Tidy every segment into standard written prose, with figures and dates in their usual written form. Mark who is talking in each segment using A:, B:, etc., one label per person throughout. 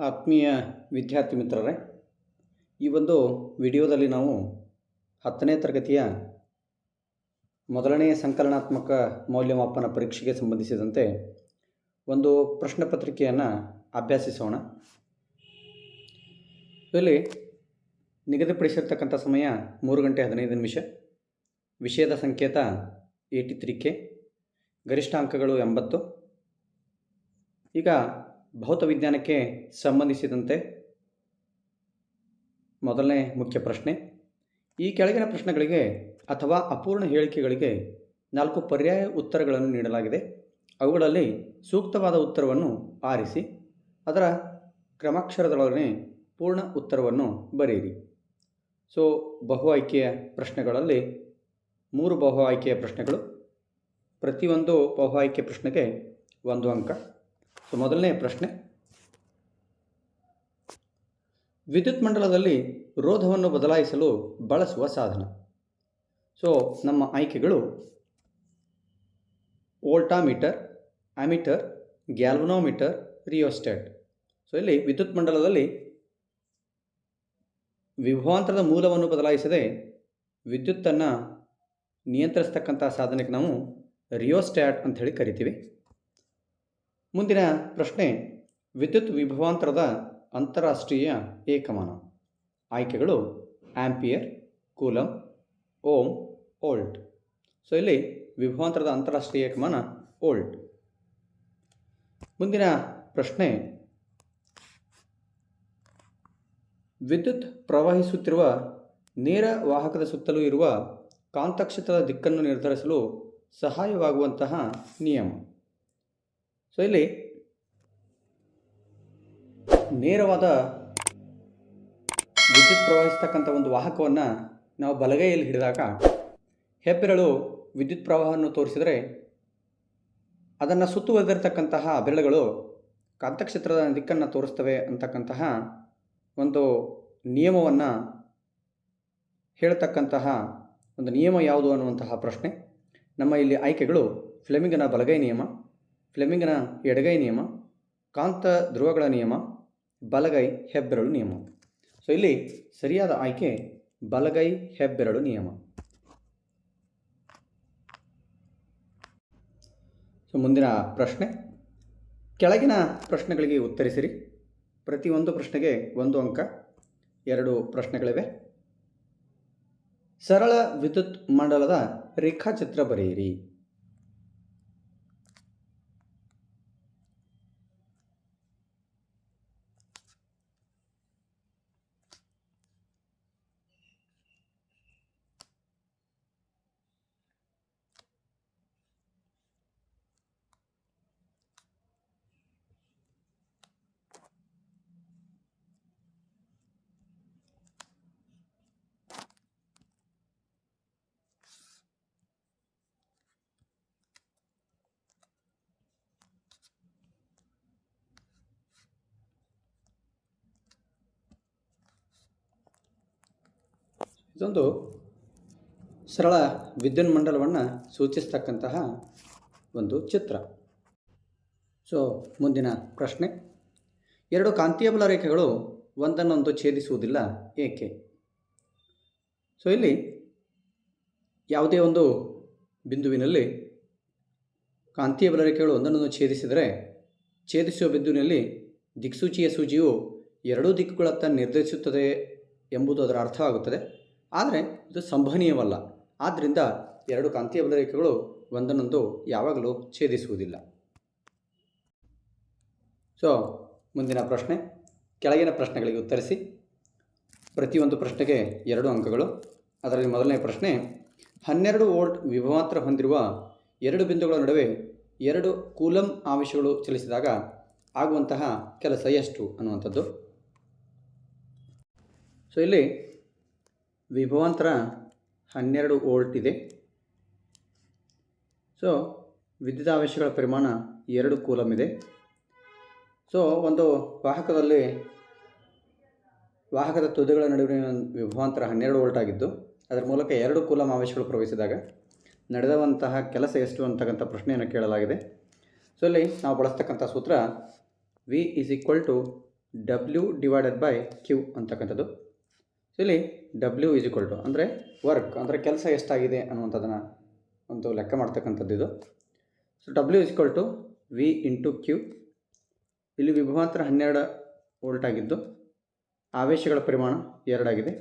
A: ಆತ್ಮೀಯ ವಿದ್ಯಾರ್ಥಿ ಮಿತ್ರರೇ, ಈ ಒಂದು ವಿಡಿಯೋದಲ್ಲಿ ನಾವು 10ನೇ ತರಗತಿಯ ಮೊದಲನೆಯ ಸಂಕಲನಾತ್ಮಕ ಮೌಲ್ಯಮಾಪನ ಪರೀಕ್ಷೆಗೆ ಸಂಬಂಧಿಸಿದಂತೆ ಒಂದು ಪ್ರಶ್ನೆ ಪತ್ರಿಕೆಯನ್ನು ಅಭ್ಯಾಸಿಸೋಣ. ಇಲ್ಲಿ ನಿಗದಿಪಡಿಸಿರ್ತಕ್ಕಂಥ ಸಮಯ 3 ಗಂಟೆ 15 ನಿಮಿಷ. ವಿಷಯದ ಸಂಕೇತ 83K, ಗರಿಷ್ಠ ಅಂಕಗಳು 80. ಈಗ ಭೌತ ವಿಜ್ಞಾನಕ್ಕೆ ಸಂಬಂಧಿಸಿದಂತೆ ಮೊದಲನೇ ಮುಖ್ಯ ಪ್ರಶ್ನೆ. ಈ ಕೆಳಗಿನ ಪ್ರಶ್ನೆಗಳಿಗೆ ಅಥವಾ ಅಪೂರ್ಣ ಹೇಳಿಕೆಗಳಿಗೆ 4 ಪರ್ಯಾಯ ಉತ್ತರಗಳನ್ನು ನೀಡಲಾಗಿದೆ. ಅವುಗಳಲ್ಲಿ ಸೂಕ್ತವಾದ ಉತ್ತರವನ್ನು ಆರಿಸಿ ಅದರ ಕ್ರಮಾಕ್ಷರದೊಳಗೆ ಪೂರ್ಣ ಉತ್ತರವನ್ನು ಬರೆಯಿರಿ. ಸೊ ಬಹು ಆಯ್ಕೆಯ ಪ್ರಶ್ನೆಗಳಲ್ಲಿ 3 ಬಹು ಆಯ್ಕೆಯ ಪ್ರಶ್ನೆಗಳು, ಪ್ರತಿಯೊಂದು ಬಹು ಆಯ್ಕೆ ಪ್ರಶ್ನೆಗೆ 1 ಅಂಕ. ಸೊ ಮೊದಲನೆಯ ಪ್ರಶ್ನೆ, ವಿದ್ಯುತ್ ಮಂಡಲದಲ್ಲಿ ರೋಧವನ್ನು ಬದಲಾಯಿಸಲು ಬಳಸುವ ಸಾಧನ. ಸೊ ನಮ್ಮ ಆಯ್ಕೆಗಳು voltameter, ammeter, galvanometer, rheostat. So ಇಲ್ಲಿ ವಿದ್ಯುತ್ ಮಂಡಲದಲ್ಲಿ ವಿಭವಾಂತರದ ಮೂಲವನ್ನು ಬದಲಾಯಿಸದೆ ವಿದ್ಯುತ್ತನ್ನು ನಿಯಂತ್ರಿಸ್ತಕ್ಕಂಥ ಸಾಧನಕ್ಕೆ ನಾವು ರಿಯೋಸ್ಟಾಟ್ ಅಂಥೇಳಿ ಕರಿತೀವಿ. ಮುಂದಿನ ಪ್ರಶ್ನೆ, ವಿದ್ಯುತ್ ವಿಭವಾಂತರದ ಅಂತಾರಾಷ್ಟ್ರೀಯ ಏಕಮಾನ. ಆಯ್ಕೆಗಳು ampere, coulomb, ohm, volt. So ಇಲ್ಲಿ ವಿಭವಾಂತರದ ಅಂತಾರಾಷ್ಟ್ರೀಯ ಏಕಮಾನ ವೋಲ್ಟ್. ಮುಂದಿನ ಪ್ರಶ್ನೆ, ವಿದ್ಯುತ್ ಪ್ರವಹಿಸುತ್ತಿರುವ ನೇರ ವಾಹಕದ ಸುತ್ತಲೂ ಇರುವ ಕಾಂತಕ್ಷೇತ್ರದ ದಿಕ್ಕನ್ನು ನಿರ್ಧರಿಸಲು ಸಹಾಯವಾಗುವಂತಹ ನಿಯಮ. ಸೊ ಇಲ್ಲಿ ನೇರವಾದ ವಿದ್ಯುತ್ ಪ್ರವಹಿಸ್ತಕ್ಕಂಥ ಒಂದು ವಾಹಕವನ್ನು ನಾವು ಬಲಗೈಯಲ್ಲಿ ಹಿಡಿದಾಗ ಹೆಬ್ಬೆರಳು ವಿದ್ಯುತ್ ಪ್ರವಾಹವನ್ನು ತೋರಿಸಿದರೆ ಅದನ್ನು ಸುತ್ತುವರೆದಿರತಕ್ಕಂತಹ ಬೆರಳುಗಳು ಕಾಂತಕ್ಷೇತ್ರದ ದಿಕ್ಕನ್ನು ತೋರಿಸ್ತವೆ ಅಂತಕ್ಕಂತಹ ಒಂದು ನಿಯಮವನ್ನು ಹೇಳ್ತಕ್ಕಂತಹ ಒಂದು ನಿಯಮ ಯಾವುದು ಅನ್ನುವಂತಹ ಪ್ರಶ್ನೆ. ನಮ್ಮ ಇಲ್ಲಿ ಆಯ್ಕೆಗಳು ಫ್ಲೆಮಿಂಗನ ಬಲಗೈ ನಿಯಮ, ಫ್ಲೆಮಿಂಗನ ಎಡಗೈ ನಿಯಮ, ಕಾಂತ ಧ್ರುವಗಳ ನಿಯಮ, ಬಲಗೈ ಹೆಬ್ಬೆರಳು ನಿಯಮ. ಸೊ ಇಲ್ಲಿ ಸರಿಯಾದ ಆಯ್ಕೆ ಬಲಗೈ ಹೆಬ್ಬೆರಳು ನಿಯಮ. ಸೊ ಮುಂದಿನ ಪ್ರಶ್ನೆ, ಕೆಳಗಿನ ಪ್ರಶ್ನೆಗಳಿಗೆ ಉತ್ತರಿಸಿರಿ. ಪ್ರತಿಯೊಂದು ಪ್ರಶ್ನೆಗೆ 1 ಅಂಕ. 2 ಪ್ರಶ್ನೆಗಳಿವೆ. ಸರಳ ವಿದ್ಯುತ್ ಮಂಡಲದ ರೇಖಾಚಿತ್ರ ಬರೆಯಿರಿ. ಇದೊಂದು ಸರಳ ವಿದ್ಯುತ್ ಮಂಡಲವನ್ನು ಸೂಚಿಸ್ತಕ್ಕಂತಹ ಒಂದು ಚಿತ್ರ. ಸೊ ಮುಂದಿನ ಪ್ರಶ್ನೆ, 2 ಕಾಂತೀಯ ಬಲ ರೇಖೆಗಳು ಒಂದನ್ನೊಂದು ಛೇದಿಸುವುದಿಲ್ಲ, ಏಕೆ? ಸೊ ಇಲ್ಲಿ ಯಾವುದೇ ಒಂದು ಬಿಂದುವಿನಲ್ಲಿ ಕಾಂತೀಯ ಬಲ ರೇಖೆಗಳು ಒಂದನ್ನೊಂದು ಛೇದಿಸಿದರೆ ಛೇದಿಸುವ ಬಿಂದುವಿನಲ್ಲಿ ದಿಕ್ಸೂಚಿಯ ಸೂಜಿಯು 2 ದಿಕ್ಕುಗಳತ್ತ ನಿರ್ಧರಿಸುತ್ತದೆ ಎಂಬುದು ಅದರ ಅರ್ಥವಾಗುತ್ತದೆ. ಆದರೆ ಇದು ಸಂಭವನೀಯವಲ್ಲ. ಆದ್ದರಿಂದ 2 ಕಾಂತೀಯ ಬಲ ರೇಖೆಗಳು ಒಂದನ್ನೊಂದು ಯಾವಾಗಲೂ ಛೇದಿಸುವುದಿಲ್ಲ. ಸೊ ಮುಂದಿನ ಪ್ರಶ್ನೆ, ಕೆಳಗಿನ ಪ್ರಶ್ನೆಗಳಿಗೆ ಉತ್ತರಿಸಿ. ಪ್ರತಿಯೊಂದು ಪ್ರಶ್ನೆಗೆ 2 ಅಂಕಗಳು. ಅದರಲ್ಲಿ ಮೊದಲನೇ ಪ್ರಶ್ನೆ, 12 ವೋಲ್ಟ್ ವಿಭವಾಂತರ ಹೊಂದಿರುವ 2 ಬಿಂದುಗಳ ನಡುವೆ 2 ಕೂಲಮ್ ಆವೇಶಗಳು ಚಲಿಸಿದಾಗ ಆಗುವಂತಹ ಕೆಲಸ ಎಷ್ಟು ಅನ್ನುವಂಥದ್ದು. ಸೊ ಇಲ್ಲಿ ವಿಭವಾಂತರ 12 ವೋಲ್ಟ್ ಇದೆ. ಸೊ ವಿದ್ಯುದಾವೇಶಗಳ ಪರಿಮಾಣ 2 ಕೂಲಮ್ ಇದೆ. ಸೊ ಒಂದು ವಾಹಕದ ತುದಿಗಳ ನಡುವಿನ ವಿಭವಾಂತರ 12 ವೋಲ್ಟ್ ಆಗಿದ್ದು ಅದರ ಮೂಲಕ 2 ಕೂಲಮ್ ಆವೇಶಗಳು ಪ್ರವಹಿಸಿದಾಗ ನಡೆದಂತಹ ಕೆಲಸ ಎಷ್ಟು ಅಂತಕ್ಕಂಥ ಪ್ರಶ್ನೆಯನ್ನು ಕೇಳಲಾಗಿದೆ. ಸೊ ಇಲ್ಲಿ ನಾವು ಬಳಸ್ತಕ್ಕಂಥ ಸೂತ್ರ V = W/Q ಅಂತಕ್ಕಂಥದ್ದು. ಸೊ ಇಲ್ಲಿ W ಈಸ್ ಈಕ್ವಲ್ ಟು ಅಂದರೆ ವರ್ಕ್ ಅಂದರೆ ಕೆಲಸ ಎಷ್ಟಾಗಿದೆ ಅನ್ನುವಂಥದ್ದನ್ನು ಒಂದು ಲೆಕ್ಕ ಮಾಡ್ತಕ್ಕಂಥದ್ದು ಇದು. So W is equal to V into Q. ಇಲ್ಲಿ ವಿಭವಾಂತರ 12 ವೋಲ್ಟ್ ಆಗಿದ್ದು ಆವೇಶಗಳ ಪರಿಮಾಣ 2 ಆಗಿದೆ.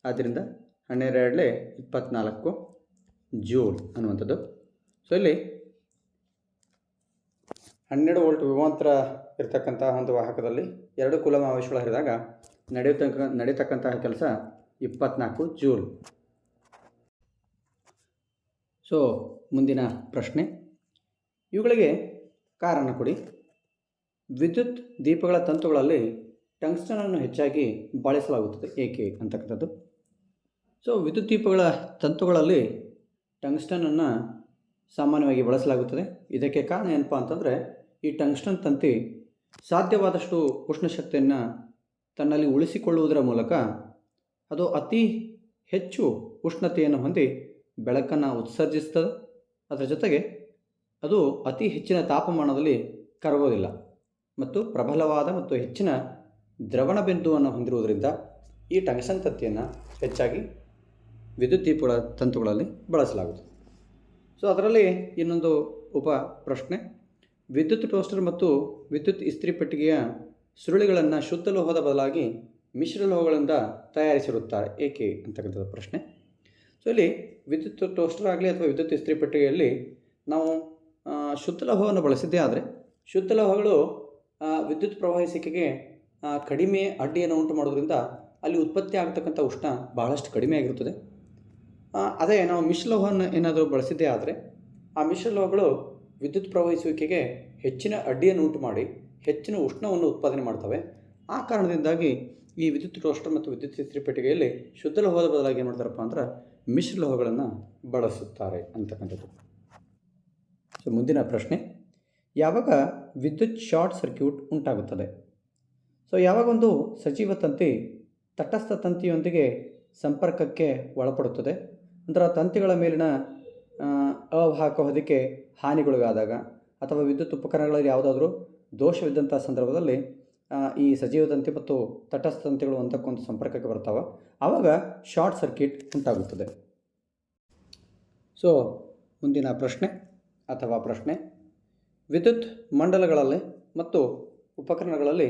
A: ಆದ್ದರಿಂದ 12 24 ಜೂಲ್ ಅನ್ನುವಂಥದ್ದು. ಸೊ ಇಲ್ಲಿ 12 ವೋಲ್ಟ್ ವಿಭವಾಂತರ ಇರತಕ್ಕಂತಹ ಒಂದು ವಾಹಕದಲ್ಲಿ 2 ಕೂಲಂಬ್ ಆವೇಶಗಳು ಹರಿದಾಗ ನಡೆಯತಕ್ಕಂತಹ ಕೆಲಸ 24 ಜೂಲ್. ಸೊ ಮುಂದಿನ ಪ್ರಶ್ನೆ, ಇವುಗಳಿಗೆ ಕಾರಣ ಕೊಡಿ. ವಿದ್ಯುತ್ ದೀಪಗಳ ತಂತುಗಳಲ್ಲಿ ಟಂಗ್ಸ್ಟನನ್ನು ಹೆಚ್ಚಾಗಿ ಬಳಸಲಾಗುತ್ತದೆ ಏಕೆ ಅಂತಕ್ಕಂಥದ್ದು. ಸೊ ವಿದ್ಯುತ್ ದೀಪಗಳ ತಂತುಗಳಲ್ಲಿ ಟಂಗ್ಸ್ಟನನ್ನು ಸಾಮಾನ್ಯವಾಗಿ ಬಳಸಲಾಗುತ್ತದೆ. ಇದಕ್ಕೆ ಕಾರಣ ಏನಪ್ಪ ಅಂತಂದರೆ, ಈ ಟಂಗ್ಸ್ಟನ್ ತಂತಿ ಸಾಧ್ಯವಾದಷ್ಟು ಉಷ್ಣಶಕ್ತಿಯನ್ನು ತನ್ನಲ್ಲಿ ಉಳಿಸಿಕೊಳ್ಳುವುದರ ಮೂಲಕ ಅದು ಅತಿ ಹೆಚ್ಚು ಉಷ್ಣತೆಯನ್ನು ಹೊಂದಿ ಬೆಳಕನ್ನು ಉತ್ಸರ್ಜಿಸ್ತದೆ. ಅದರ ಜೊತೆಗೆ ಅದು ಅತಿ ಹೆಚ್ಚಿನ ತಾಪಮಾನದಲ್ಲಿ ಕರಗೋದಿಲ್ಲ ಮತ್ತು ಪ್ರಬಲವಾದ ಮತ್ತು ಹೆಚ್ಚಿನ ದ್ರವಣ ಬಿಂದುವನ್ನು ಹೊಂದಿರುವುದರಿಂದ ಈ ಟಂಗ್ಸ್ಟನ್ ತಂತಿಯನ್ನು ಹೆಚ್ಚಾಗಿ ವಿದ್ಯುತ್ ದೀಪಗಳ ತಂತುಗಳಲ್ಲಿ ಬಳಸಲಾಗುತ್ತದೆ. ಸೊ ಅದರಲ್ಲಿ ಇನ್ನೊಂದು ಉಪ ಪ್ರಶ್ನೆ, ವಿದ್ಯುತ್ ಟೋಸ್ಟರ್ ಮತ್ತು ವಿದ್ಯುತ್ ಇಸ್ತ್ರಿ ಪೆಟ್ಟಿಗೆಯ ಸುರುಳಿಗಳನ್ನು ಶುದ್ಧ ಲೋಹದ ಬದಲಾಗಿ ಮಿಶ್ರ ಲೋಹಗಳಿಂದ ತಯಾರಿಸಿರುತ್ತಾರೆ ಏಕೆ ಅಂತಕ್ಕಂಥದ್ದು ಪ್ರಶ್ನೆ. ಸೊ ಇಲ್ಲಿ ವಿದ್ಯುತ್ ಟೋಸ್ಟರ್ ಆಗಲಿ ಅಥವಾ ವಿದ್ಯುತ್ ಇಸ್ತ್ರಿ ಪೆಟ್ಟಿಗೆಯಲ್ಲಿ ನಾವು ಶುದ್ಧ ಲೋಹವನ್ನು ಬಳಸಿದ್ದೇ ಆದರೆ ಶುದ್ಧ ಲೋಹಗಳು ವಿದ್ಯುತ್ ಪ್ರವಹಿಸುವಿಕೆಗೆ ಕಡಿಮೆ ಅಡ್ಡಿಯನ್ನು ಉಂಟು ಮಾಡೋದ್ರಿಂದ ಅಲ್ಲಿ ಉತ್ಪತ್ತಿ ಆಗತಕ್ಕಂಥ ಉಷ್ಣ ಬಹಳಷ್ಟು ಕಡಿಮೆ ಆಗಿರುತ್ತದೆ. ಅದೇ ನಾವು ಮಿಶ್ರಲೋಹವನ್ನು ಏನಾದರೂ ಬಳಸಿದ್ದೇ ಆದರೆ ಆ ಮಿಶ್ರಲೋಹಗಳು ವಿದ್ಯುತ್ ಪ್ರವಹಿಸುವಿಕೆಗೆ ಹೆಚ್ಚಿನ ಅಡ್ಡಿಯನ್ನು ಉಂಟು ಮಾಡಿ ಹೆಚ್ಚಿನ ಉಷ್ಣವನ್ನು ಉತ್ಪಾದನೆ ಮಾಡ್ತವೆ. ಆ ಕಾರಣದಿಂದಾಗಿ ಈ ವಿದ್ಯುತ್ ಟೋಸ್ಟರ್ ಮತ್ತು ವಿದ್ಯುತ್ ಇಸ್ತ್ರಿ ಪೆಟ್ಟಿಗೆಯಲ್ಲಿ ಶುದ್ಧ ಲೋಹದ ಬದಲಾಗಿ ಏನು ಮಾಡ್ತಾರಪ್ಪ ಅಂದ್ರೆ ಮಿಶ್ರಲೋಹಗಳನ್ನು ಬಳಸುತ್ತಾರೆ ಅಂತಕ್ಕಂಥದ್ದು. ಸೊ ಮುಂದಿನ ಪ್ರಶ್ನೆ, ಯಾವಾಗ ವಿದ್ಯುತ್ ಶಾರ್ಟ್ ಸರ್ಕ್ಯೂಟ್ ಉಂಟಾಗುತ್ತದೆ? ಸೊ ಯಾವಾಗ ಒಂದು ಸಜೀವ ತಂತಿ ತಟಸ್ಥ ತಂತಿಯೊಂದಿಗೆ ಸಂಪರ್ಕಕ್ಕೆ ಒಳಪಡುತ್ತದೆ, ನಂತರ ತಂತಿಗಳ ಮೇಲಿನ ಅವಾಹಕ ಹೊದಿಕೆ ಹಾನಿಗೊಳಗಾದಾಗ ಅಥವಾ ವಿದ್ಯುತ್ ಉಪಕರಣಗಳಲ್ಲಿ ಯಾವುದಾದ್ರೂ ದೋಷವಿದ್ದಂಥ ಸಂದರ್ಭದಲ್ಲಿ ಈ ಸಜೀವ ತಂತಿ ಮತ್ತು ತಟಸ್ಥ ತಂತಿಗಳು ಒಂದಕ್ಕೊಂದು ಸಂಪರ್ಕಕ್ಕೆ ಬರ್ತಾವೆ, ಆವಾಗ ಶಾರ್ಟ್ ಸರ್ಕ್ಯೂಟ್ ಉಂಟಾಗುತ್ತದೆ. ಸೊ ಮುಂದಿನ ಪ್ರಶ್ನೆ, ವಿದ್ಯುತ್ ಮಂಡಲಗಳಲ್ಲಿ ಮತ್ತು ಉಪಕರಣಗಳಲ್ಲಿ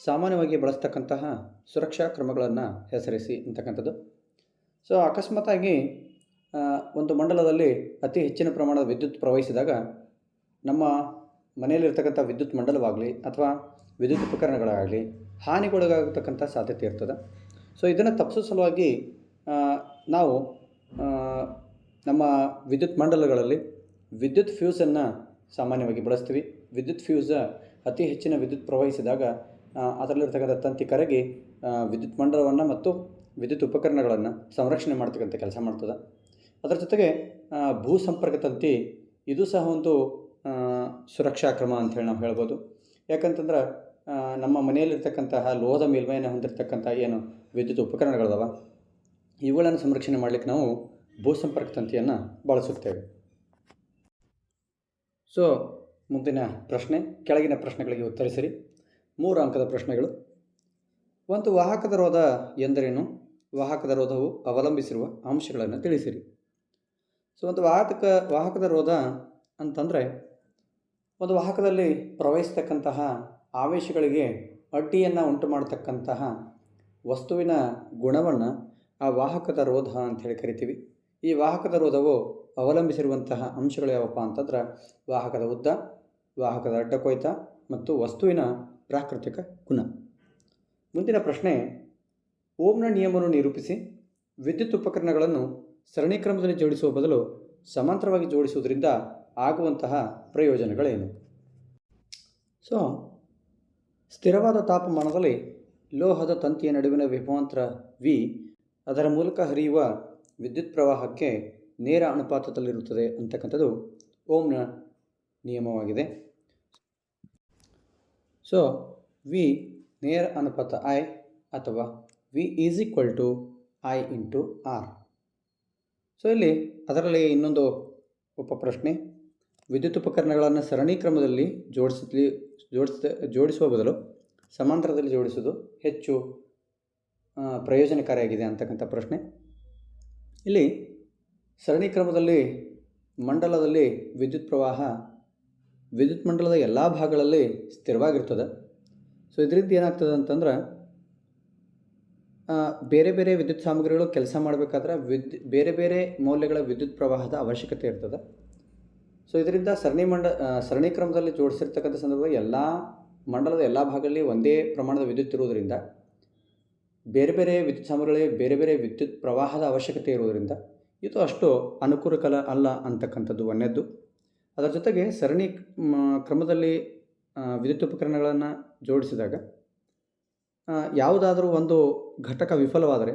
A: ಸಾಮಾನ್ಯವಾಗಿ ಬಳಸ್ತಕ್ಕಂತಹ ಸುರಕ್ಷಾ ಕ್ರಮಗಳನ್ನು ಹೆಸರಿಸಿ ಅಂತಕ್ಕಂಥದ್ದು. ಸೊ ಅಕಸ್ಮಾತಾಗಿ ಒಂದು ಮಂಡಲದಲ್ಲಿ ಅತಿ ಹೆಚ್ಚಿನ ಪ್ರಮಾಣದ ವಿದ್ಯುತ್ ಪ್ರವಹಿಸಿದಾಗ ನಮ್ಮ ಮನೆಯಲ್ಲಿರ್ತಕ್ಕಂಥ ವಿದ್ಯುತ್ ಮಂಡಲವಾಗಲಿ ಅಥವಾ ವಿದ್ಯುತ್ ಉಪಕರಣಗಳಾಗಲಿ ಹಾನಿಗೊಳಗಾಗತಕ್ಕಂಥ ಸಾಧ್ಯತೆ ಇರ್ತದೆ. ಸೊ ಇದನ್ನು ತಪ್ಪಿಸೋ ಸಲುವಾಗಿ ನಾವು ನಮ್ಮ ವಿದ್ಯುತ್ ಮಂಡಲಗಳಲ್ಲಿ ವಿದ್ಯುತ್ ಫ್ಯೂಸನ್ನು ಸಾಮಾನ್ಯವಾಗಿ ಬಳಸ್ತೀವಿ. ವಿದ್ಯುತ್ ಫ್ಯೂಸ್ ಅತಿ ಹೆಚ್ಚಿನ ವಿದ್ಯುತ್ ಪ್ರವಹಿಸಿದಾಗ ಅದರಲ್ಲಿರ್ತಕ್ಕಂಥ ತಂತಿ ಕರಗಿ ವಿದ್ಯುತ್ ಮಂಡಲವನ್ನು ಮತ್ತು ವಿದ್ಯುತ್ ಉಪಕರಣಗಳನ್ನು ಸಂರಕ್ಷಣೆ ಮಾಡ್ತಕ್ಕಂಥ ಕೆಲಸ ಮಾಡ್ತದೆ. ಅದರ ಜೊತೆಗೆ ಭೂ ಸಂಪರ್ಕ ತಂತಿ ಇದು ಸಹ ಒಂದು ಸುರಕ್ಷಾ ಕ್ರಮ ಅಂಥೇಳಿ ನಾವು ಹೇಳ್ಬೋದು. ಯಾಕಂತಂದ್ರೆ ನಮ್ಮ ಮನೆಯಲ್ಲಿರ್ತಕ್ಕಂತಹ ಲೋಹದ ಮೇಲ್ಮೈಯನ್ನು ಹೊಂದಿರತಕ್ಕಂಥ ಏನು ವಿದ್ಯುತ್ ಉಪಕರಣಗಳದಾವ ಇವುಗಳನ್ನು ಸಂರಕ್ಷಣೆ ಮಾಡಲಿಕ್ಕೆ ನಾವು ಭೂ ಸಂಪರ್ಕ ತಂತಿಯನ್ನು ಬಳಸುತ್ತೇವೆ. ಸೊ ಮುಂದಿನ ಪ್ರಶ್ನೆ, ಕೆಳಗಿನ ಪ್ರಶ್ನೆಗಳಿಗೆ ಉತ್ತರಿಸಿರಿ. 3 ಅಂಕದ ಪ್ರಶ್ನೆಗಳು. ಒಂದು ವಾಹಕದ ರೋಧ ಎಂದರೇನು? ವಾಹಕದ ರೋಧವು ಅವಲಂಬಿಸಿರುವ ಅಂಶಗಳನ್ನು ತಿಳಿಸಿರಿ. ಸೊ ಒಂದು ವಾಹಕದ ರೋಧ ಅಂತಂದರೆ ಒಂದು ವಾಹಕದಲ್ಲಿ ಪ್ರವಹಿಸ್ತಕ್ಕಂತಹ ಆವೇಶಗಳಿಗೆ ಅಡ್ಡಿಯನ್ನು ಉಂಟು ಮಾಡತಕ್ಕಂತಹ ವಸ್ತುವಿನ ಗುಣವನ್ನು ಆ ವಾಹಕದ ರೋಧ ಅಂಥೇಳಿ ಕರಿತೀವಿ. ಈ ವಾಹಕದ ರೋಧವು ಅವಲಂಬಿಸಿರುವಂತಹ ಅಂಶಗಳು ಯಾವಪ್ಪ ಅಂತಂದ್ರೆ ವಾಹಕದ ಉದ್ದ, ವಾಹಕದ ಅಡ್ಡಕೊಯ್ತ ಮತ್ತು ವಸ್ತುವಿನ ಪ್ರಾಕೃತಿಕ ಗುಣ. ಮುಂದಿನ ಪ್ರಶ್ನೆ, ಓಮ್ನ ನಿಯಮವನ್ನು ನಿರೂಪಿಸಿ. ವಿದ್ಯುತ್ ಉಪಕರಣಗಳನ್ನು ಸರಣಿ ಕ್ರಮದಲ್ಲಿ ಜೋಡಿಸುವ ಬದಲು ಸಮಾಂತರವಾಗಿ ಜೋಡಿಸುವುದರಿಂದ ಆಗುವಂತಹ ಪ್ರಯೋಜನಗಳೇನು? ಸೊ ಸ್ಥಿರವಾದ ತಾಪಮಾನದಲ್ಲಿ ಲೋಹದ ತಂತಿಯ ನಡುವಿನ ವಿಭವಾಂತರ ವಿ ಅದರ ಮೂಲಕ ಹರಿಯುವ ವಿದ್ಯುತ್ ಪ್ರವಾಹಕ್ಕೆ ನೇರ ಅನುಪಾತದಲ್ಲಿರುತ್ತದೆ ಅಂತಕ್ಕಂಥದ್ದು ಓಮ್ನ ನಿಯಮವಾಗಿದೆ. ಸೊ ವಿ ನೇರ ಅನುಪಾತ ಐ ಅಥವಾ V is equal to I into R. So ಇಲ್ಲಿ ಅದರಲ್ಲಿ ಇನ್ನೊಂದು ಉಪಪ್ರಶ್ನೆ, ವಿದ್ಯುತ್ ಉಪಕರಣಗಳನ್ನು ಸರಣಿ ಕ್ರಮದಲ್ಲಿ ಜೋಡಿಸುವ ಬದಲು ಸಮಾಂತರದಲ್ಲಿ ಜೋಡಿಸುವುದು ಹೆಚ್ಚು ಪ್ರಯೋಜನಕಾರಿಯಾಗಿದೆ ಅಂತಕ್ಕಂಥ ಪ್ರಶ್ನೆ. ಇಲ್ಲಿ ಸರಣಿ ಕ್ರಮದಲ್ಲಿ ಮಂಡಲದಲ್ಲಿ ವಿದ್ಯುತ್ ಪ್ರವಾಹ ವಿದ್ಯುತ್ ಮಂಡಲದ ಎಲ್ಲ ಭಾಗಗಳಲ್ಲಿ ಸ್ಥಿರವಾಗಿರ್ತದೆ. ಸೊ ಇದರಿಂದ ಏನಾಗ್ತದೆ ಅಂತಂದ್ರೆ ಬೇರೆ ಬೇರೆ ವಿದ್ಯುತ್ ಸಾಮಗ್ರಿಗಳು ಕೆಲಸ ಮಾಡಬೇಕಾದ್ರೆ ಬೇರೆ ಬೇರೆ ಮೌಲ್ಯಗಳ ವಿದ್ಯುತ್ ಪ್ರವಾಹದ ಅವಶ್ಯಕತೆ ಇರ್ತದೆ. ಸೊ ಇದರಿಂದ ಸರಣಿ ಕ್ರಮದಲ್ಲಿ ಜೋಡಿಸಿರ್ತಕ್ಕಂಥ ಸಂದರ್ಭದಲ್ಲಿ ಮಂಡಲದ ಎಲ್ಲ ಭಾಗಗಳಲ್ಲಿ ಒಂದೇ ಪ್ರಮಾಣದ ವಿದ್ಯುತ್ ಇರುವುದರಿಂದ ಬೇರೆ ಬೇರೆ ವಿದ್ಯುತ್ ಸಾಮಗ್ರಿಗಳಿಗೆ ಬೇರೆ ಬೇರೆ ವಿದ್ಯುತ್ ಪ್ರವಾಹದ ಅವಶ್ಯಕತೆ ಇರುವುದರಿಂದ ಇದು ಅಷ್ಟು ಅನುಕೂಲಕರ ಅಲ್ಲ ಅಂತಕ್ಕಂಥದ್ದು ಒಂದನೇದ್ದು. ಅದರ ಜೊತೆಗೆ ಸರಣಿ ಕ್ರಮದಲ್ಲಿ ವಿದ್ಯುತ್ ಉಪಕರಣಗಳನ್ನು ಜೋಡಿಸಿದಾಗ ಯಾವುದಾದರೂ ಒಂದು ಘಟಕ ವಿಫಲವಾದರೆ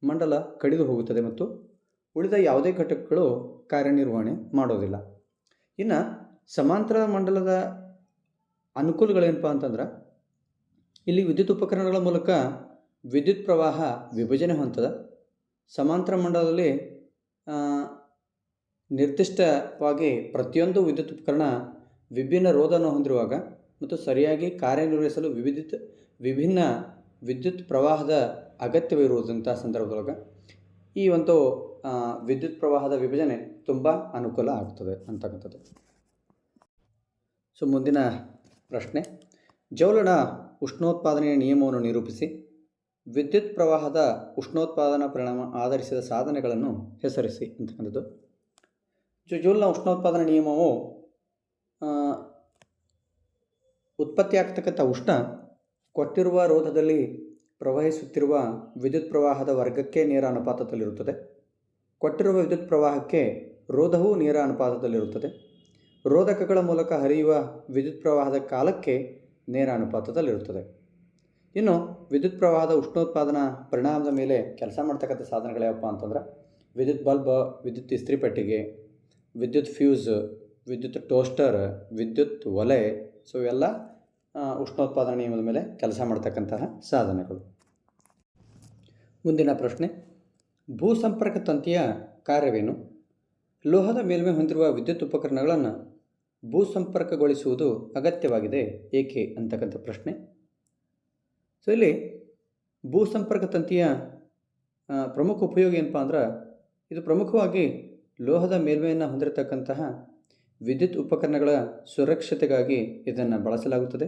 A: ಮಂಡಲ ಕಡಿದು ಹೋಗುತ್ತದೆ ಮತ್ತು ಉಳಿದ ಯಾವುದೇ ಘಟಕಗಳು ಕಾರ್ಯನಿರ್ವಹಣೆ ಮಾಡೋದಿಲ್ಲ. ಇನ್ನು ಸಮಾಂತರ ಮಂಡಲದ ಅನುಕೂಲಗಳೇನಪ್ಪ ಅಂತಂದ್ರೆ ಇಲ್ಲಿ ವಿದ್ಯುತ್ ಉಪಕರಣಗಳ ಮೂಲಕ ವಿದ್ಯುತ್ ಪ್ರವಾಹ ವಿಭಜನೆ ಹೊಂದದ. ಸಮಾಂತರ ಮಂಡಲದಲ್ಲಿ ನಿರ್ದಿಷ್ಟವಾಗಿ ಪ್ರತಿಯೊಂದು ವಿದ್ಯುತ್ ಉಪಕರಣ ವಿಭಿನ್ನ ರೋಧವನ್ನು ಹೊಂದಿರುವಾಗ ಮತ್ತು ಸರಿಯಾಗಿ ಕಾರ್ಯನಿರ್ವಹಿಸಲು ವಿಭಿನ್ನ ವಿದ್ಯುತ್ ಪ್ರವಾಹದ ಅಗತ್ಯವಿರುವುದಂಥ ಸಂದರ್ಭದೊಳಗೆ ಈ ಒಂದು ವಿದ್ಯುತ್ ಪ್ರವಾಹದ ವಿಭಜನೆ ತುಂಬ ಅನುಕೂಲ ಆಗ್ತದೆ ಅಂತಕ್ಕಂಥದ್ದು. ಸೊ ಮುಂದಿನ ಪ್ರಶ್ನೆ, ಜೌಲನ ಉಷ್ಣೋತ್ಪಾದನೆಯ ನಿಯಮವನ್ನು ನಿರೂಪಿಸಿ. ವಿದ್ಯುತ್ ಪ್ರವಾಹದ ಉಷ್ಣೋತ್ಪಾದನಾ ಪರಿಣಾಮ ಆಧರಿಸಿದ ಸಾಧನೆಗಳನ್ನು ಹೆಸರಿಸಿ ಅಂತಕ್ಕಂಥದ್ದು. ಜೌಲ್ನ ಉಷ್ಣೋತ್ಪಾದನಾ ನಿಯಮವು ಉತ್ಪತ್ತಿಯಾಗ್ತಕ್ಕಂಥ ಉಷ್ಣ ಕೊಟ್ಟಿರುವ ರೋಧದಲ್ಲಿ ಪ್ರವಹಿಸುತ್ತಿರುವ ವಿದ್ಯುತ್ ಪ್ರವಾಹದ ವರ್ಗಕ್ಕೆ ನೇರ ಅನುಪಾತದಲ್ಲಿರುತ್ತದೆ. ಕೊಟ್ಟಿರುವ ವಿದ್ಯುತ್ ಪ್ರವಾಹಕ್ಕೆ ರೋಧವೂ ನೇರ ಅನುಪಾತದಲ್ಲಿರುತ್ತದೆ. ರೋಧಕಗಳ ಮೂಲಕ ಹರಿಯುವ ವಿದ್ಯುತ್ ಪ್ರವಾಹದ ಕಾಲಕ್ಕೆ ನೇರ ಅನುಪಾತದಲ್ಲಿರುತ್ತದೆ. ಇನ್ನು ವಿದ್ಯುತ್ ಪ್ರವಾಹದ ಉಷ್ಣೋತ್ಪಾದನಾ ಪರಿಣಾಮದ ಮೇಲೆ ಕೆಲಸ ಮಾಡ್ತಕ್ಕಂಥ ಸಾಧನಗಳ್ಯಾವಪ್ಪ ಅಂತಂದ್ರೆ ವಿದ್ಯುತ್ ಬಲ್ಬ್, ವಿದ್ಯುತ್ ಇಸ್ತ್ರಿ ಪೆಟ್ಟಿಗೆ, ವಿದ್ಯುತ್ ಫ್ಯೂಸ್, ವಿದ್ಯುತ್ ಟೋಸ್ಟರ್, ವಿದ್ಯುತ್ ಒಲೆ. ಸೊ ಇವೆಲ್ಲ ಉಷ್ಣೋತ್ಪಾದನಾ ನಿಯಮದ ಮೇಲೆ ಕೆಲಸ ಮಾಡ್ತಕ್ಕಂತಹ ಸಾಧನಗಳು. ಮುಂದಿನ ಪ್ರಶ್ನೆ, ಭೂಸಂಪರ್ಕ ತಂತಿಯ ಕಾರ್ಯವೇನು? ಲೋಹದ ಮೇಲ್ಮೈ ಹೊಂದಿರುವ ವಿದ್ಯುತ್ ಉಪಕರಣಗಳನ್ನು ಭೂಸಂಪರ್ಕಗೊಳಿಸುವುದು ಅಗತ್ಯವಾಗಿದೆ ಏಕೆ ಅಂತಕ್ಕಂಥ ಪ್ರಶ್ನೆ. ಸೊ ಇಲ್ಲಿ ಭೂಸಂಪರ್ಕ ತಂತಿಯ ಪ್ರಮುಖ ಉಪಯೋಗ ಏನಪ್ಪ ಅಂದ್ರೆ ಇದು ಪ್ರಮುಖವಾಗಿ ಲೋಹದ ಮೇಲ್ಮೈಯನ್ನು ಹೊಂದಿರತಕ್ಕಂತಹ ವಿದ್ಯುತ್ ಉಪಕರಣಗಳ ಸುರಕ್ಷತೆಗಾಗಿ ಇದನ್ನು ಬಳಸಲಾಗುತ್ತದೆ.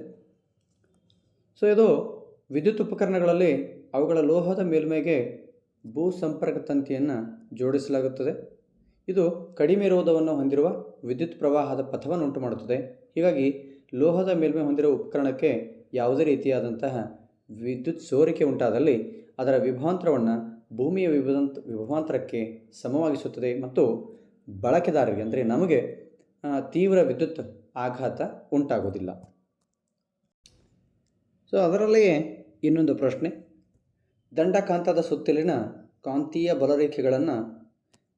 A: ಸೊ ಇದು ವಿದ್ಯುತ್ ಉಪಕರಣಗಳಲ್ಲಿ ಅವುಗಳ ಲೋಹದ ಮೇಲ್ಮೈಗೆ ಭೂಸಂಪರ್ಕ ತಂತಿಯನ್ನು ಜೋಡಿಸಲಾಗುತ್ತದೆ. ಇದು ಕಡಿಮೆ ರೋಧವನ್ನು ಹೊಂದಿರುವ ವಿದ್ಯುತ್ ಪ್ರವಾಹದ ಪಥವನ್ನು ಉಂಟು ಮಾಡುತ್ತದೆ. ಹೀಗಾಗಿ ಲೋಹದ ಮೇಲ್ಮೈ ಹೊಂದಿರುವ ಉಪಕರಣಕ್ಕೆ ಯಾವುದೇ ರೀತಿಯಾದಂತಹ ವಿದ್ಯುತ್ ಸೋರಿಕೆ ಉಂಟಾದಲ್ಲಿ ಅದರ ವಿಭವಾಂತರವನ್ನು ಭೂಮಿಯ ವಿಭವಾಂತರಕ್ಕೆ ಸಮವಾಗಿಸುತ್ತದೆ ಮತ್ತು ಬಳಕೆದಾರರಿಗೆ ಅಂದರೆ ನಮಗೆ ತೀವ್ರ ವಿದ್ಯುತ್ ಆಘಾತ ಉಂಟಾಗುವುದಿಲ್ಲ. ಸೊ ಅದರಲ್ಲಿಯೇ ಇನ್ನೊಂದು ಪ್ರಶ್ನೆ, ದಂಡಕಾಂತದ ಸುತ್ತಲಿನ ಕಾಂತೀಯ ಬಲರೇಖೆಗಳನ್ನು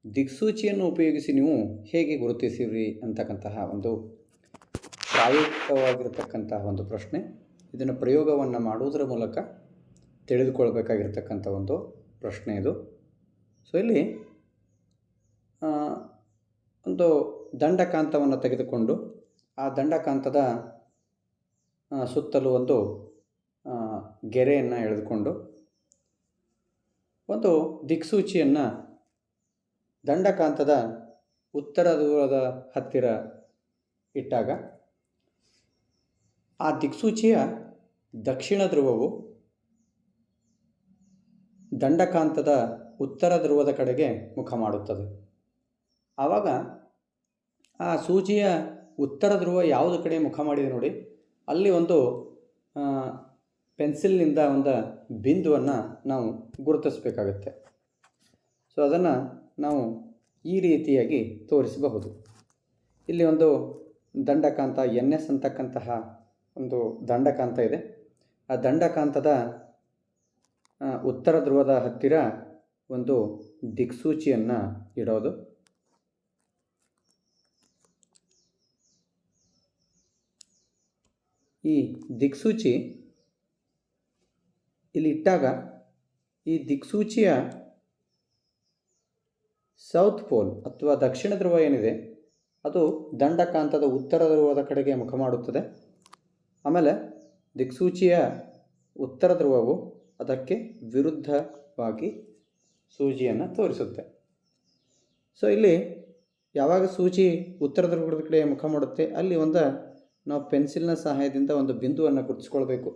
A: ದಿಕ್ಸೂಚಿಯನ್ನು ಉಪಯೋಗಿಸಿ ನೀವು ಹೇಗೆ ಗುರುತಿಸಿರಿ ಅಂತಕ್ಕಂತಹ ಒಂದು ಪ್ರಾಯೋಗಿಕವಾಗಿರತಕ್ಕಂತಹ ಒಂದು ಪ್ರಶ್ನೆ. ಇದನ್ನು ಪ್ರಯೋಗವನ್ನು ಮಾಡುವುದರ ಮೂಲಕ ತಿಳಿದುಕೊಳ್ಬೇಕಾಗಿರ್ತಕ್ಕಂಥ ಒಂದು ಪ್ರಶ್ನೆ ಇದು. ಸೊ ಇಲ್ಲಿ ಒಂದು ದಂಡಕಾಂತವನ್ನು ತೆಗೆದುಕೊಂಡು ಆ ದಂಡಕಾಂತದ ಸುತ್ತಲೂ ಒಂದು ಗೆರೆಯನ್ನು ಎಳೆದುಕೊಂಡು ಒಂದು ದಿಕ್ಸೂಚಿಯನ್ನು ದಂಡಕಾಂತದ ಉತ್ತರ ಧ್ರುವದ ಹತ್ತಿರ ಇಟ್ಟಾಗ ಆ ದಿಕ್ಸೂಚಿಯ ದಕ್ಷಿಣ ಧ್ರುವವು ದಂಡಕಾಂತದ ಉತ್ತರ ಧ್ರುವದ ಕಡೆಗೆ ಮುಖ ಮಾಡುತ್ತದೆ. ಆವಾಗ ಆ ಸೂಚಿಯ ಉತ್ತರ ಧ್ರುವ ಯಾವುದು ಕಡೆ ಮುಖ ಮಾಡಿದೆ ನೋಡಿ, ಅಲ್ಲಿ ಒಂದು ಪೆನ್ಸಿಲ್ನಿಂದ ಒಂದು ಬಿಂದುವನ್ನು ನಾವು ಗುರುತಿಸಬೇಕಾಗುತ್ತೆ. ಸೊ ಅದನ್ನು ನಾವು ಈ ರೀತಿಯಾಗಿ ತೋರಿಸಬಹುದು. ಇಲ್ಲಿ ಒಂದು ದಂಡಕಾಂತ NS ಅಂತಕ್ಕಂತಹ ಒಂದು ದಂಡಕಾಂತ ಇದೆ. ಆ ದಂಡಕಾಂತದ ಉತ್ತರ ಧ್ರುವದ ಹತ್ತಿರ ಒಂದು ದಿಕ್ಸೂಚಿಯನ್ನು ಇಡೋದು. ಈ ದಿಕ್ಸೂಚಿ ಇಲ್ಲಿ ಇಟ್ಟಾಗ ಈ ದಿಕ್ಸೂಚಿಯ ಸೌತ್ ಪೋಲ್ ಅಥವಾ ದಕ್ಷಿಣ ಧ್ರುವ ಏನಿದೆ ಅದು ದಂಡಕಾಂತದ ಉತ್ತರ ಧ್ರುವದ ಕಡೆಗೆ ಮುಖ ಮಾಡುತ್ತದೆ. ಆಮೇಲೆ ದಿಕ್ಸೂಚಿಯ ಉತ್ತರ ಧ್ರುವವು ಅದಕ್ಕೆ ವಿರುದ್ಧವಾಗಿ ಸೂಜಿಯನ್ನು ತೋರಿಸುತ್ತೆ. ಸೊ ಇಲ್ಲಿ ಯಾವಾಗ ಸೂಜಿ ಉತ್ತರ ಧ್ರುವದ ಕಡೆ ಮುಖ ಮಾಡುತ್ತೆ ಅಲ್ಲಿ ನಾವು ಪೆನ್ಸಿಲ್ನ ಸಹಾಯದಿಂದ ಒಂದು ಬಿಂದುವನ್ನು ಗುರುತಿಸ್ಕೊಳ್ಬೇಕು.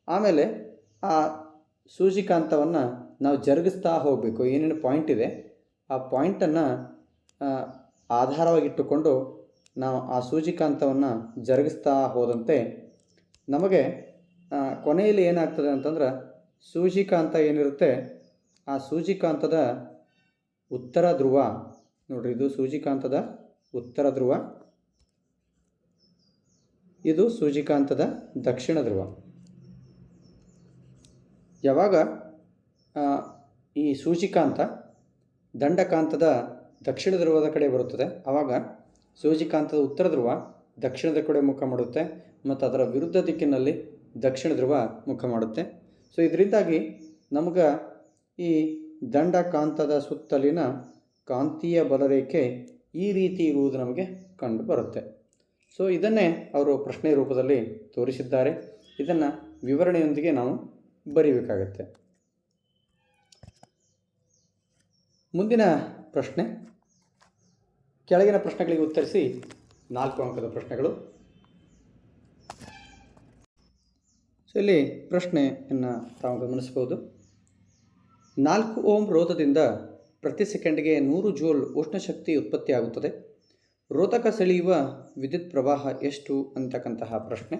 A: ಆಮೇಲೆ ಆ ಸೂಜಿಕಾಂತವನ್ನು ನಾವು ಜರುಗಿಸ್ತಾ ಹೋಗಬೇಕು. ಏನೇನು ಪಾಯಿಂಟ್ ಇದೆ ಆ ಪಾಯಿಂಟನ್ನು ಆಧಾರವಾಗಿಟ್ಟುಕೊಂಡು ನಾವು ಆ ಸೂಜಿಕಾಂತವನ್ನು ಜರುಗಿಸ್ತಾ ಹೋದಂತೆ ನಮಗೆ ಕೊನೆಯಲ್ಲಿ ಏನಾಗ್ತದೆ ಅಂತಂದ್ರೆ ಸೂಜಿಕಾಂತ ಏನಿರುತ್ತೆ ಆ ಸೂಜಿಕಾಂತದ ಉತ್ತರ ಧ್ರುವ ನೋಡಿರಿ, ಇದು ಸೂಜಿಕಾಂತದ ಉತ್ತರ ಧ್ರುವ, ಇದು ಸೂಜಿಕಾಂತದ ದಕ್ಷಿಣ ಧ್ರುವ. ಯಾವಾಗ ಈ ಸೂಜಿಕಾಂತ ದಂಡಕಾಂತದ ದಕ್ಷಿಣ ಧ್ರುವದ ಕಡೆ ಬರುತ್ತದೆ ಆವಾಗ ಸೂಜಿಕಾಂತದ ಉತ್ತರ ಧ್ರುವ ದಕ್ಷಿಣದ ಕಡೆ ಮುಖ ಮಾಡುತ್ತೆ ಮತ್ತು ಅದರ ವಿರುದ್ಧ ದಿಕ್ಕಿನಲ್ಲಿ ದಕ್ಷಿಣ ಧ್ರುವ ಮುಖ ಮಾಡುತ್ತೆ. ಸೊ ಇದರಿಂದಾಗಿ ನಮಗೆ ಈ ದಂಡಕಾಂತದ ಸುತ್ತಲಿನ ಕಾಂತೀಯ ಬಲರೇಖೆ ಈ ರೀತಿ ಇರುವುದು ನಮಗೆ ಕಂಡು ಬರುತ್ತೆ. ಸೊ ಇದನ್ನೇ ಅವರು ಪ್ರಶ್ನೆ ರೂಪದಲ್ಲಿ ತೋರಿಸಿದ್ದಾರೆ. ಇದನ್ನು ವಿವರಣೆಯೊಂದಿಗೆ ನಾವು ಬರೀಬೇಕಾಗತ್ತೆ. ಮುಂದಿನ ಪ್ರಶ್ನೆ, ಕೆಳಗಿನ ಪ್ರಶ್ನೆಗಳಿಗೆ ಉತ್ತರಿಸಿ 4 ಅಂಕದ ಪ್ರಶ್ನೆಗಳು. ಸೊ ಇಲ್ಲಿ ಪ್ರಶ್ನೆಯನ್ನು ತಾವು ಗಮನಿಸಬಹುದು. 4 ಓಮ್ ರೋಧದಿಂದ ಪ್ರತಿ ಸೆಕೆಂಡ್ಗೆ 100 ಜೂಲ್ ಉಷ್ಣಶಕ್ತಿ ಉತ್ಪತ್ತಿಯಾಗುತ್ತದೆ. ರೋಧಕ ಸೆಳೆಯುವ ವಿದ್ಯುತ್ ಪ್ರವಾಹ ಎಷ್ಟು ಅಂತಕ್ಕಂತಹ ಪ್ರಶ್ನೆ.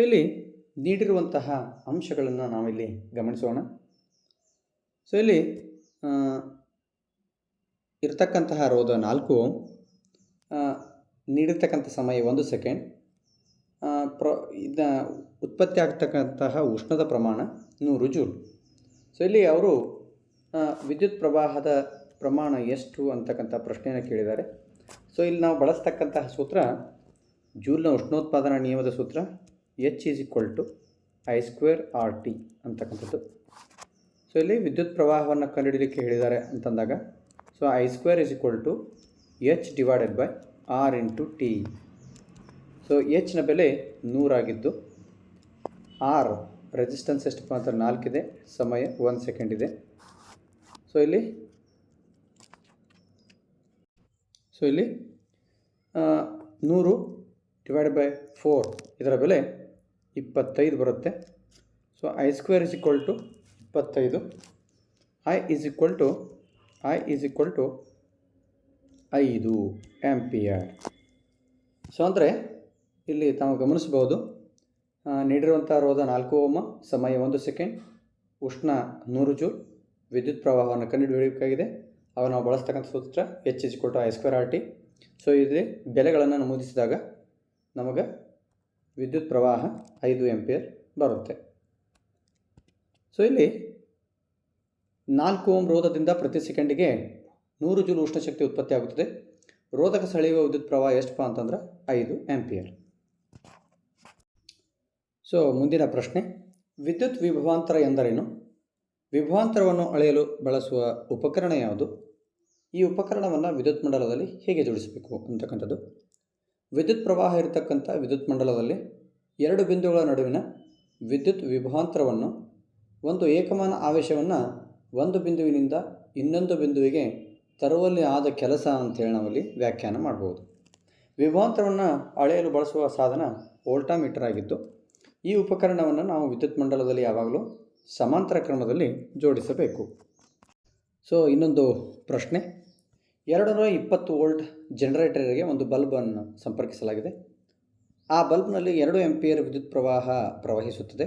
A: ಇಲ್ಲಿ ನೀಡಿರುವಂತಹ ಅಂಶಗಳನ್ನು ನಾವಿಲ್ಲಿ ಗಮನಿಸೋಣ. ಸೊ ಇಲ್ಲಿ ಇರತಕ್ಕಂತಹ ರೋಧ 4 ಓಮ್, ನೀಡಿರ್ತಕ್ಕಂಥ ಸಮಯ 1 ಸೆಕೆಂಡ್, ಉತ್ಪತ್ತಿ ಆಗ್ತಕ್ಕಂತಹ ಉಷ್ಣದ ಪ್ರಮಾಣ 100 ಜೂಲ್. ಸೊ ಇಲ್ಲಿ ಅವರು ವಿದ್ಯುತ್ ಪ್ರವಾಹದ ಪ್ರಮಾಣ ಎಷ್ಟು ಅಂತಕ್ಕಂಥ ಪ್ರಶ್ನೆಯನ್ನು ಕೇಳಿದ್ದಾರೆ. ಸೊ ಇಲ್ಲಿ ನಾವು ಬಳಸ್ತಕ್ಕಂತಹ ಸೂತ್ರ ಜೂಲ್ನ ಉಷ್ಣೋತ್ಪಾದನಾ ನಿಯಮದ ಸೂತ್ರ H=I²RT ಅಂತಕ್ಕಂಥದ್ದು. ಸೊ ಇಲ್ಲಿ ವಿದ್ಯುತ್ ಪ್ರವಾಹವನ್ನು ಕಂಡುಹಿಡಿಯಲಿಕ್ಕೆ ಹೇಳಿದ್ದಾರೆ ಅಂತಂದಾಗ ಸೊ I² H/R×T. ಸೊ Hನ ಬೆಲೆ 100 ಆಗಿದ್ದು, R ರೆಸಿಸ್ಟೆನ್ಸ್ ಎಷ್ಟಪ್ಪ ಅಂತ 4 ಇದೆ, ಸಮಯ 1 ಸೆಕೆಂಡ್ ಇದೆ. ಸೊ ಇಲ್ಲಿ 100/4 ಇದರ ಬೆಲೆ 25 ಬರುತ್ತೆ. So I² 25, I 5 ampere. So ಅಂದರೆ ಇಲ್ಲಿ ತಾವು ಗಮನಿಸಬಹುದು, ನೀಡಿರುವಂಥ ರೋಧ 4 ಓಮ್, ಸಮಯ 1 ಸೆಕೆಂಡ್, ಉಷ್ಣ 100 ಜೂಲ್, ವಿದ್ಯುತ್ ಪ್ರವಾಹವನ್ನು ಕಂಡುಹಿಡಿಯಬೇಕಾಗಿದೆ. ಅವು ನಾವು ಬಳಸ್ತಕ್ಕಂಥ ಸೂತ್ರ H=I²RT. ಸೊ ಇಲ್ಲಿ ಬೆಲೆಗಳನ್ನು ನಮೂದಿಸಿದಾಗ ನಮಗೆ ವಿದ್ಯುತ್ ಪ್ರವಾಹ 5 ಆಂಪಿಯರ್ ಬರುತ್ತೆ. ಸೊ ಇಲ್ಲಿ 4 ಓಮ್ ರೋಧದಿಂದ ಪ್ರತಿ ಸೆಕೆಂಡಿಗೆ 100 ಜೂಲ್ ಉಷ್ಣಶಕ್ತಿ ಉತ್ಪತ್ತಿಯಾಗುತ್ತದೆ. ರೋಧಕ ಸೆಳೆಯುವ ವಿದ್ಯುತ್ ಪ್ರವಾಹ ಎಷ್ಟಪ್ಪ ಅಂತಂದ್ರೆ 5 ಆಂಪಿಯರ್. ಸೊ ಮುಂದಿನ ಪ್ರಶ್ನೆ, ವಿದ್ಯುತ್ ವಿಭವಾಂತರ ಎಂದರೇನು? ವಿಭವಾಂತರವನ್ನು ಅಳೆಯಲು ಬಳಸುವ ಉಪಕರಣ ಯಾವುದು? ಈ ಉಪಕರಣವನ್ನು ವಿದ್ಯುತ್ ಮಂಡಲದಲ್ಲಿ ಹೇಗೆ ಜೋಡಿಸಬೇಕು ಅಂತಕ್ಕಂಥದ್ದು. ವಿದ್ಯುತ್ ಪ್ರವಾಹ ಇರತಕ್ಕಂಥ ವಿದ್ಯುತ್ ಮಂಡಲದಲ್ಲಿ 2 ಬಿಂದುಗಳ ನಡುವಿನ ವಿದ್ಯುತ್ ವಿಭವಾಂತರವನ್ನು ಒಂದು ಏಕಮಾನ ಆವೇಶವನ್ನು ಒಂದು ಬಿಂದುವಿನಿಂದ ಇನ್ನೊಂದು ಬಿಂದುವಿಗೆ ತರುವಲ್ಲಿ ಆದ ಕೆಲಸ ಅಂತೇಳಿ ನಾವಲ್ಲಿ ವ್ಯಾಖ್ಯಾನ ಮಾಡ್ಬೋದು. ವಿಭವಾಂತರವನ್ನು ಅಳೆಯಲು ಬಳಸುವ ಸಾಧನ ವೋಲ್ಟಾಮೀಟರ್ ಆಗಿದ್ದು, ಈ ಉಪಕರಣವನ್ನು ನಾವು ವಿದ್ಯುತ್ ಮಂಡಲದಲ್ಲಿ ಯಾವಾಗಲೂ ಸಮಾಂತರ ಕ್ರಮದಲ್ಲಿ ಜೋಡಿಸಬೇಕು. ಸೊ ಇನ್ನೊಂದು ಪ್ರಶ್ನೆ, 220 ವೋಲ್ಟ್ ಜನರೇಟರ್ಗೆ ಒಂದು ಬಲ್ಬನ್ನು ಸಂಪರ್ಕಿಸಲಾಗಿದೆ. ಆ ಬಲ್ಬ್ನಲ್ಲಿ 2 ಆಂಪಿಯರ್ ವಿದ್ಯುತ್ ಪ್ರವಾಹ ಪ್ರವಹಿಸುತ್ತದೆ.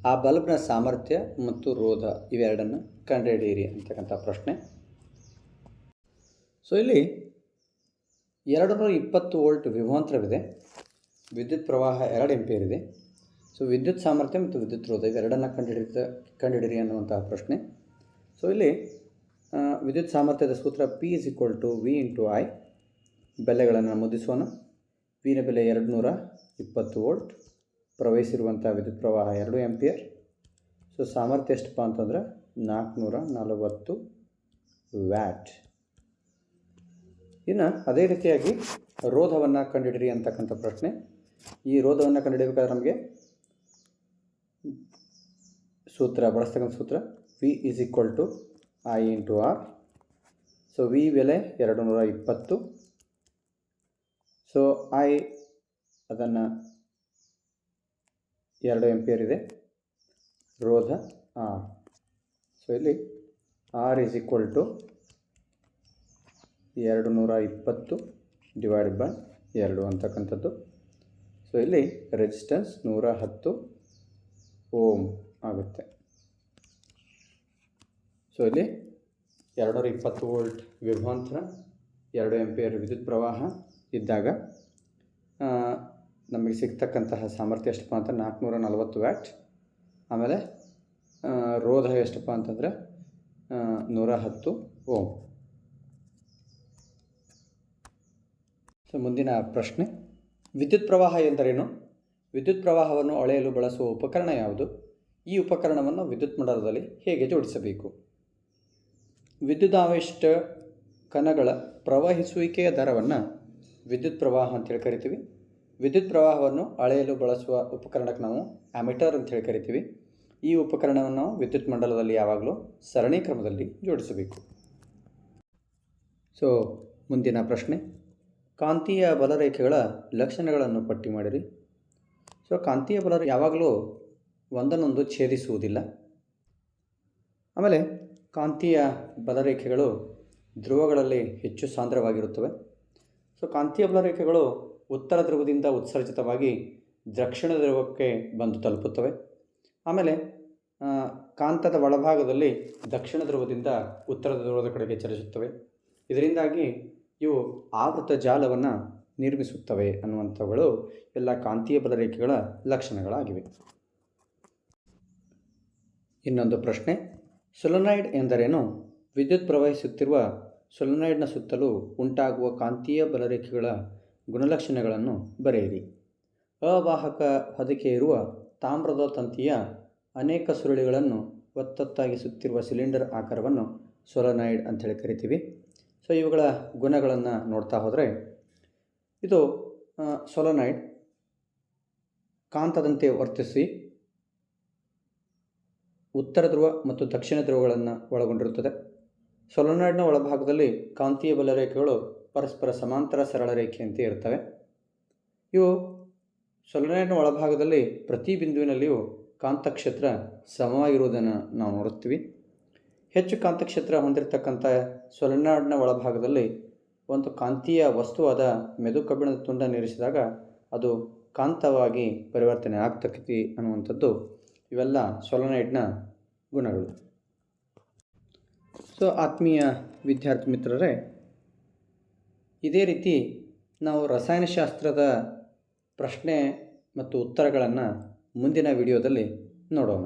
A: ಆ ಬಲ್ಬ್ನ ಸಾಮರ್ಥ್ಯ ಮತ್ತು ರೋಧ ಇವೆರಡನ್ನು ಕಂಡುಹಿಡಿಯಿರಿ ಅಂತಕ್ಕಂಥ ಪ್ರಶ್ನೆ. ಸೊ ಇಲ್ಲಿ 220 ವೋಲ್ಟ್ ವಿಭವಾಂತರವಿದೆ, ವಿದ್ಯುತ್ ಪ್ರವಾಹ 2 ಆಂಪಿಯರ್ ಇದೆ. ಸೊ ವಿದ್ಯುತ್ ಸಾಮರ್ಥ್ಯ ಮತ್ತು ವಿದ್ಯುತ್ ರೋಧ ಇವೆರಡನ್ನು ಕಂಡುಹಿಡಿಯಿರಿ ಅನ್ನುವಂತಹ ಪ್ರಶ್ನೆ. ಸೊ ಇಲ್ಲಿ ವಿದ್ಯುತ್ ಸಾಮರ್ಥ್ಯದ ಸೂತ್ರ P=V×I. ಬೆಲೆಗಳನ್ನು ನಮೂದಿಸೋಣ. ವಿನ ಬೆಲೆ 220 ವೋಲ್ಟ್, ಪ್ರವಹಿಸಿರುವಂಥ ವಿದ್ಯುತ್ ಪ್ರವಾಹ 2 ಆಂಪಿಯರ್. ಸೊ ಸಾಮರ್ಥ್ಯ ಎಷ್ಟಪ್ಪ ಅಂತಂದ್ರೆ 440 ವ್ಯಾಟ್. ಇನ್ನು ಅದೇ ರೀತಿಯಾಗಿ ರೋಧವನ್ನು ಕಂಡುಹಿಡಿಯಿರಿ ಅಂತಕ್ಕಂಥ ಪ್ರಶ್ನೆ. ಈ ರೋಧವನ್ನು ಕಂಡುಹಿಡಿಯಬೇಕಾದ್ರೆ ನಮಗೆ ಸೂತ್ರ ಬಳಸ್ತಕ್ಕಂಥ ಸೂತ್ರ V is equal to I into R. So V ಬೆಲೆ 220. ಸೊ I ಅದನ್ನು 2 ಆಂಪಿಯರ್ ಇದೆ, ರೋಧ R. ಸೊ ಇಲ್ಲಿ R is equal to 220 divided by 2 ಅಂತಕ್ಕಂಥದ್ದು. ಸೊ ಇಲ್ಲಿ ರೆಸಿಸ್ಟೆನ್ಸ್ 110 ಓಮ್ ಆಗುತ್ತೆ. ಸೊ ಇಲ್ಲಿ 220 ವೋಲ್ಟ್ ವಿಭವಾಂತರ, 2 ಆಂಪಿಯರ್ ವಿದ್ಯುತ್ ಪ್ರವಾಹ ಇದ್ದಾಗ ನಮಗೆ ಸಿಗ್ತಕ್ಕಂತಹ ಸಾಮರ್ಥ್ಯ ಎಷ್ಟಪ್ಪ ಅಂತ 440 ವ್ಯಾಟ್. ಆಮೇಲೆ ರೋಧ ಎಷ್ಟಪ್ಪ ಅಂತಂದರೆ 110 ಓಮ್. ಸೊ ಮುಂದಿನ ಪ್ರಶ್ನೆ, ವಿದ್ಯುತ್ ಪ್ರವಾಹ ಎಂದರೇನು? ವಿದ್ಯುತ್ ಪ್ರವಾಹವನ್ನು ಅಳೆಯಲು ಬಳಸುವ ಉಪಕರಣ ಯಾವುದು? ಈ ಉಪಕರಣವನ್ನು ವಿದ್ಯುತ್ ಮಂಡಲದಲ್ಲಿ ಹೇಗೆ ಜೋಡಿಸಬೇಕು? ವಿದ್ಯುದಾವೇಶ ಕಣಗಳ ಪ್ರವಹಿಸುವಿಕೆಯ ದರವನ್ನು ವಿದ್ಯುತ್ ಪ್ರವಾಹ ಅಂತೇಳಿ ಕರಿತೀವಿ. ವಿದ್ಯುತ್ ಪ್ರವಾಹವನ್ನು ಅಳೆಯಲು ಬಳಸುವ ಉಪಕರಣಕ್ಕೆ ನಾವು ಆಮೀಟರ್ ಅಂತೇಳಿ ಕರಿತೀವಿ. ಈ ಉಪಕರಣವನ್ನು ನಾವು ವಿದ್ಯುತ್ ಮಂಡಲದಲ್ಲಿ ಯಾವಾಗಲೂ ಸರಣಿ ಕ್ರಮದಲ್ಲಿ ಜೋಡಿಸಬೇಕು. ಸೊ ಮುಂದಿನ ಪ್ರಶ್ನೆ, ಕಾಂತೀಯ ಬಲರೇಖೆಗಳ ಲಕ್ಷಣಗಳನ್ನು ಪಟ್ಟಿ ಮಾಡಿರಿ. ಸೊ ಕಾಂತೀಯ ಬಲ ಯಾವಾಗಲೂ ಒಂದನ್ನೊಂದು ಛೇದಿಸುವುದಿಲ್ಲ. ಆಮೇಲೆ ಕಾಂತೀಯ ಬಲರೇಖೆಗಳು ಧ್ರುವಗಳಲ್ಲಿ ಹೆಚ್ಚು ಸಾಂದ್ರವಾಗಿರುತ್ತವೆ. ಸೊ ಕಾಂತೀಯ ಬಲರೇಖೆಗಳು ಉತ್ತರ ಧ್ರುವದಿಂದ ಉತ್ಸರ್ಜಿತವಾಗಿ ದಕ್ಷಿಣ ಧ್ರುವಕ್ಕೆ ಬಂದು ತಲುಪುತ್ತವೆ. ಆಮೇಲೆ ಕಾಂತದ ಒಳಭಾಗದಲ್ಲಿ ದಕ್ಷಿಣ ಧ್ರುವದಿಂದ ಉತ್ತರ ಧ್ರುವದ ಕಡೆಗೆ ಚಲಿಸುತ್ತವೆ. ಇದರಿಂದಾಗಿ ಇವು ಆವೃತ ಜಾಲವನ್ನು ನಿರ್ಮಿಸುತ್ತವೆ ಅನ್ನುವಂಥವುಗಳು ಎಲ್ಲ ಕಾಂತೀಯ ಬಲರೇಖೆಗಳ ಲಕ್ಷಣಗಳಾಗಿವೆ. ಇನ್ನೊಂದು ಪ್ರಶ್ನೆ, ಸೊಲೆನಾಯ್ಡ್ ಎಂದರೇನು? ವಿದ್ಯುತ್ ಪ್ರವಹಿಸುತ್ತಿರುವ ಸೊಲೆನಾಯ್ಡ್ನ ಸುತ್ತಲೂ ಉಂಟಾಗುವ ಕಾಂತೀಯ ಬಲರೇಖೆಗಳ ಗುಣಲಕ್ಷಣಗಳನ್ನು ಬರೆಯಿರಿ. ಅವಾಹಕ ಹೊದಿಕೆ ಇರುವ ತಾಮ್ರದ ತಂತಿಯ ಅನೇಕ ಸುರುಳಿಗಳನ್ನು ಒತ್ತೊತ್ತಾಗಿ ಸುತ್ತಿರುವ ಸಿಲಿಂಡರ್ ಆಕಾರವನ್ನು ಸೊಲೆನಾಯ್ಡ್ ಅಂತೇಳಿ ಕರಿತೀವಿ. ಸೊ ಇವುಗಳ ಗುಣಗಳನ್ನು ನೋಡ್ತಾ ಹೋದರೆ, ಇದು ಸೊಲೆನಾಯ್ಡ್ ಕಾಂತದಂತೆ ವರ್ತಿಸಿ ಉತ್ತರ ಧ್ರುವ ಮತ್ತು ದಕ್ಷಿಣ ಧ್ರುವಗಳನ್ನು ಒಳಗೊಂಡಿರುತ್ತದೆ. ಸೊಲೆನಾಯ್ಡ್ನ ಒಳಭಾಗದಲ್ಲಿ ಕಾಂತೀಯ ಬಲರೇಖೆಗಳು ಪರಸ್ಪರ ಸಮಾಂತರ ಸರಳ ರೇಖೆಯಂತೆ ಇರ್ತವೆ. ಇವು ಸೊಲೆನಾಯ್ಡ್ನ ಒಳಭಾಗದಲ್ಲಿ ಪ್ರತಿ ಬಿಂದುವಿನಲ್ಲಿಯೂ ಕಾಂತಕ್ಷೇತ್ರ ಸಮವಾಗಿರುವುದನ್ನು ನಾವು ನೋಡುತ್ತೀವಿ. ಹೆಚ್ಚು ಕಾಂತಕ್ಷೇತ್ರ ಹೊಂದಿರತಕ್ಕಂಥ ಸೊಲೆನಾಯ್ಡ್ನ ಒಳಭಾಗದಲ್ಲಿ ಒಂದು ಕಾಂತೀಯ ವಸ್ತುವಾದ ಮೆದು ಕಬ್ಬಿಣದ ತುಂಡನ್ನು ಇರಿಸಿದಾಗ ಅದು ಕಾಂತವಾಗಿ ಪರಿವರ್ತನೆ ಆಗ್ತಕ್ಕತಿ ಅನ್ನುವಂಥದ್ದು ಇವೆಲ್ಲ ಸೊಲೆನಾಯ್ಡ್ನ ಗುಣಗಳು. ಸೊ ಆತ್ಮೀಯ ವಿದ್ಯಾರ್ಥಿ ಮಿತ್ರರೇ, ಇದೇ ರೀತಿ ನಾವು ರಸಾಯನಶಾಸ್ತ್ರದ ಪ್ರಶ್ನೆ ಮತ್ತು ಉತ್ತರಗಳನ್ನು ಮುಂದಿನ ವಿಡಿಯೋದಲ್ಲಿ ನೋಡೋಣ.